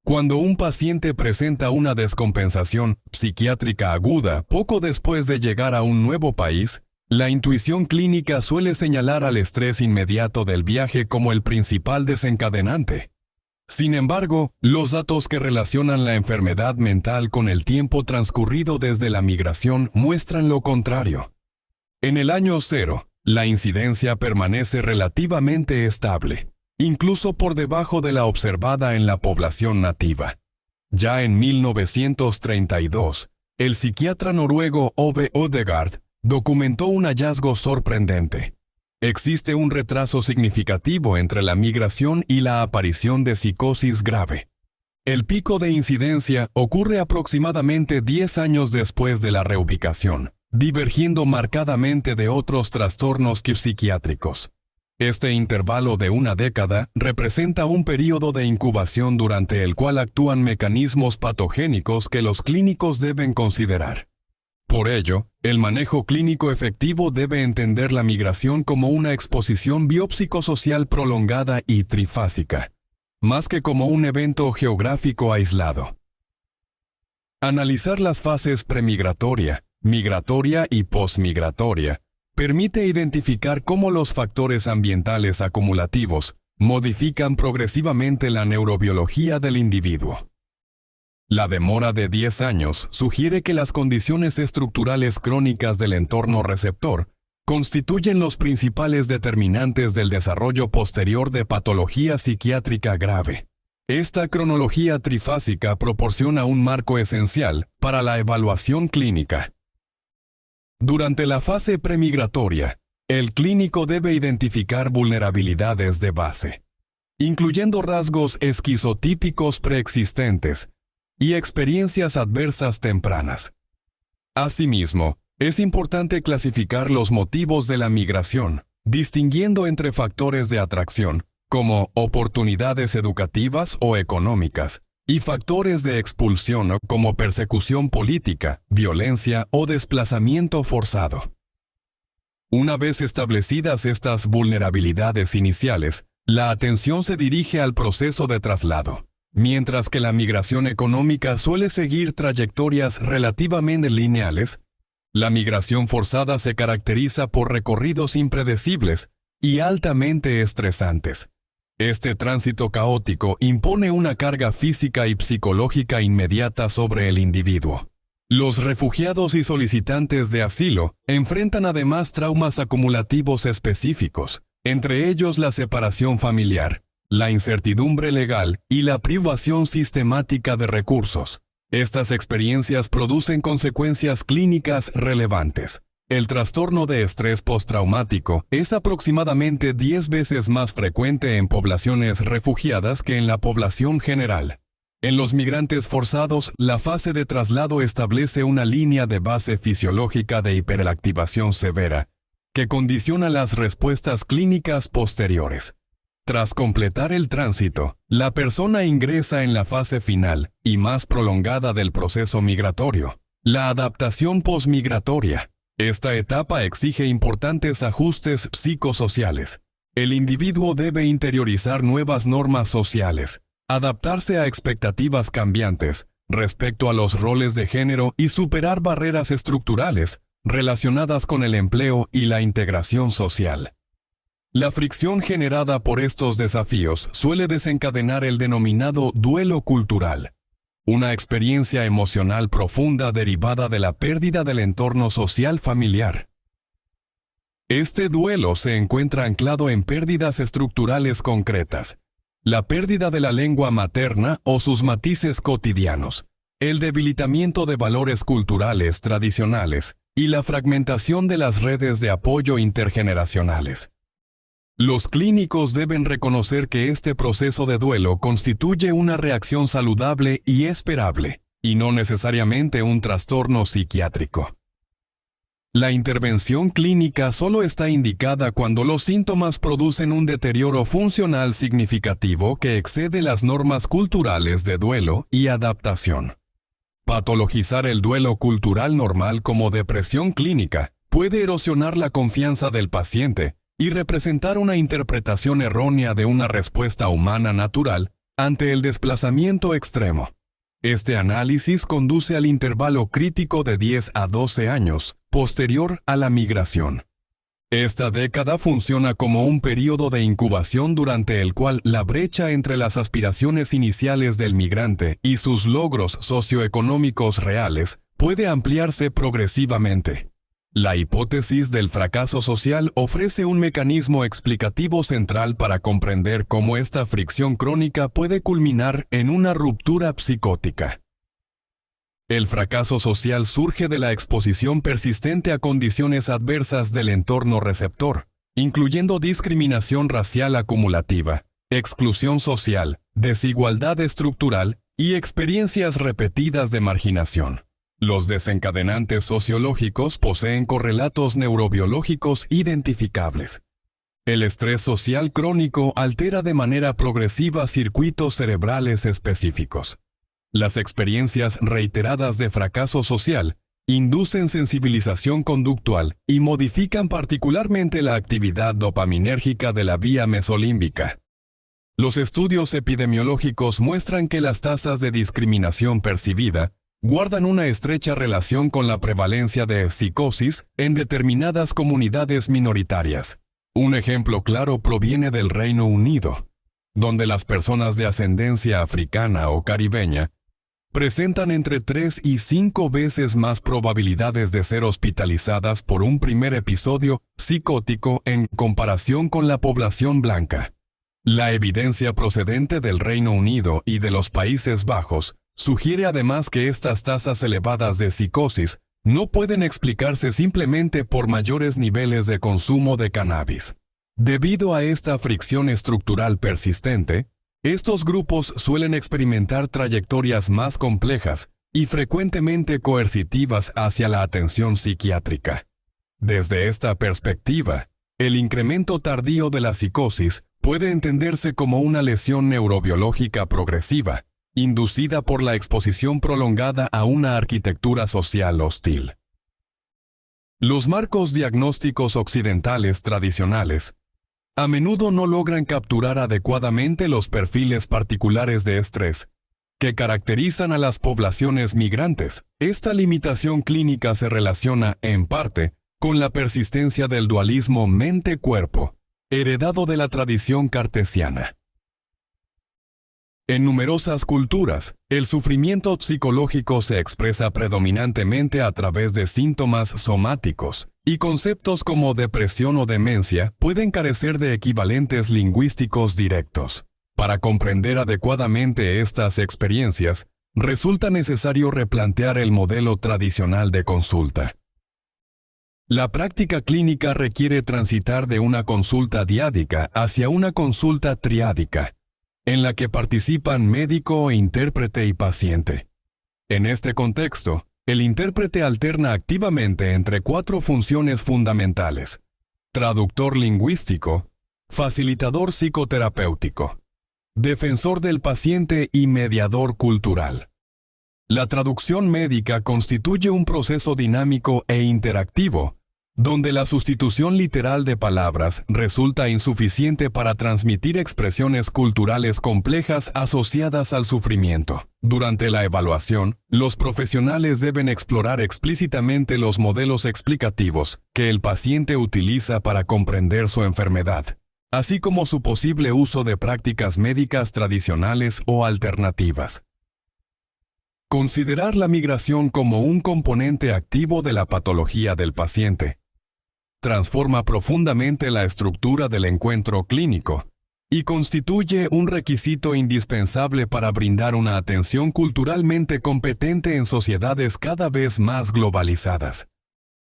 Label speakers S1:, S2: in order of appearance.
S1: Cuando un paciente presenta una descompensación psiquiátrica aguda poco después de llegar a un nuevo país, la intuición clínica suele señalar al estrés inmediato del viaje como el principal desencadenante. Sin embargo, los datos que relacionan la enfermedad mental con el tiempo transcurrido desde la migración muestran lo contrario. En el año cero, la incidencia permanece relativamente estable, incluso por debajo de la observada en la población nativa. Ya en 1932, el psiquiatra noruego Ove Odegaard documentó un hallazgo sorprendente. Existe un retraso significativo entre la migración y la aparición de psicosis grave. El pico de incidencia ocurre aproximadamente 10 años después de la reubicación, divergiendo marcadamente de otros trastornos psiquiátricos. Este intervalo de una década representa un período de incubación durante el cual actúan mecanismos patogénicos que los clínicos deben considerar. Por ello, el manejo clínico efectivo debe entender la migración como una exposición biopsicosocial prolongada y trifásica, más que como un evento geográfico aislado. Analizar las fases premigratoria, migratoria y posmigratoria permite identificar cómo los factores ambientales acumulativos modifican progresivamente la neurobiología del individuo. La demora de 10 años sugiere que las condiciones estructurales crónicas del entorno receptor constituyen los principales determinantes del desarrollo posterior de patología psiquiátrica grave. Esta cronología trifásica proporciona un marco esencial para la evaluación clínica. Durante la fase premigratoria, el clínico debe identificar vulnerabilidades de base, incluyendo rasgos esquizotípicos preexistentes y experiencias adversas tempranas. Asimismo, es importante clasificar los motivos de la migración, distinguiendo entre factores de atracción, como oportunidades educativas o económicas, y factores de expulsión como persecución política, violencia o desplazamiento forzado. Una vez establecidas estas vulnerabilidades iniciales, la atención se dirige al proceso de traslado. Mientras que la migración económica suele seguir trayectorias relativamente lineales, la migración forzada se caracteriza por recorridos impredecibles y altamente estresantes. Este tránsito caótico impone una carga física y psicológica inmediata sobre el individuo. Los refugiados y solicitantes de asilo enfrentan además traumas acumulativos específicos, entre ellos la separación familiar, la incertidumbre legal y la privación sistemática de recursos. Estas experiencias producen consecuencias clínicas relevantes. El trastorno de estrés postraumático es aproximadamente 10 veces más frecuente en poblaciones refugiadas que en la población general. En los migrantes forzados, la fase de traslado establece una línea de base fisiológica de hiperactivación severa, que condiciona las respuestas clínicas posteriores. Tras completar el tránsito, la persona ingresa en la fase final y más prolongada del proceso migratorio, la adaptación posmigratoria. Esta etapa exige importantes ajustes psicosociales. El individuo debe interiorizar nuevas normas sociales, adaptarse a expectativas cambiantes respecto a los roles de género y superar barreras estructurales relacionadas con el empleo y la integración social. La fricción generada por estos desafíos suele desencadenar el denominado duelo cultural, una experiencia emocional profunda derivada de la pérdida del entorno social familiar. Este duelo se encuentra anclado en pérdidas estructurales concretas, la pérdida de la lengua materna o sus matices cotidianos, el debilitamiento de valores culturales tradicionales y la fragmentación de las redes de apoyo intergeneracionales. Los clínicos deben reconocer que este proceso de duelo constituye una reacción saludable y esperable, y no necesariamente un trastorno psiquiátrico. La intervención clínica solo está indicada cuando los síntomas producen un deterioro funcional significativo que excede las normas culturales de duelo y adaptación. Patologizar el duelo cultural normal como depresión clínica puede erosionar la confianza del paciente y representar una interpretación errónea de una respuesta humana natural ante el desplazamiento extremo. Este análisis conduce al intervalo crítico de 10 a 12 años, posterior a la migración. Esta década funciona como un período de incubación durante el cual la brecha entre las aspiraciones iniciales del migrante y sus logros socioeconómicos reales puede ampliarse progresivamente. La hipótesis del fracaso social ofrece un mecanismo explicativo central para comprender cómo esta fricción crónica puede culminar en una ruptura psicótica. El fracaso social surge de la exposición persistente a condiciones adversas del entorno receptor, incluyendo discriminación racial acumulativa, exclusión social, desigualdad estructural y experiencias repetidas de marginación. Los desencadenantes sociológicos poseen correlatos neurobiológicos identificables. El estrés social crónico altera de manera progresiva circuitos cerebrales específicos. Las experiencias reiteradas de fracaso social inducen sensibilización conductual y modifican particularmente la actividad dopaminérgica de la vía mesolímbica. Los estudios epidemiológicos muestran que las tasas de discriminación percibida guardan una estrecha relación con la prevalencia de psicosis en determinadas comunidades minoritarias. Un ejemplo claro proviene del Reino Unido, donde las personas de ascendencia africana o caribeña presentan entre 3 y 5 veces más probabilidades de ser hospitalizadas por un primer episodio psicótico en comparación con la población blanca. La evidencia procedente del Reino Unido y de los Países Bajos sugiere además que estas tasas elevadas de psicosis no pueden explicarse simplemente por mayores niveles de consumo de cannabis. Debido a esta fricción estructural persistente, estos grupos suelen experimentar trayectorias más complejas y frecuentemente coercitivas hacia la atención psiquiátrica. Desde esta perspectiva, el incremento tardío de la psicosis puede entenderse como una lesión neurobiológica progresiva, inducida por la exposición prolongada a una arquitectura social hostil. Los marcos diagnósticos occidentales tradicionales a menudo no logran capturar adecuadamente los perfiles particulares de estrés que caracterizan a las poblaciones migrantes. Esta limitación clínica se relaciona, en parte, con la persistencia del dualismo mente-cuerpo, heredado de la tradición cartesiana. En numerosas culturas, el sufrimiento psicológico se expresa predominantemente a través de síntomas somáticos, y conceptos como depresión o demencia pueden carecer de equivalentes lingüísticos directos. Para comprender adecuadamente estas experiencias, resulta necesario replantear el modelo tradicional de consulta. La práctica clínica requiere transitar de una consulta diádica hacia una consulta triádica, en la que participan médico, intérprete y paciente. En este contexto, el intérprete alterna activamente entre 4 funciones fundamentales: traductor lingüístico, facilitador psicoterapéutico, defensor del paciente y mediador cultural. La traducción médica constituye un proceso dinámico e interactivo, donde la sustitución literal de palabras resulta insuficiente para transmitir expresiones culturales complejas asociadas al sufrimiento. Durante la evaluación, los profesionales deben explorar explícitamente los modelos explicativos que el paciente utiliza para comprender su enfermedad, así como su posible uso de prácticas médicas tradicionales o alternativas. Considerar la migración como un componente activo de la patología del paciente transforma profundamente la estructura del encuentro clínico y constituye un requisito indispensable para brindar una atención culturalmente competente en sociedades cada vez más globalizadas.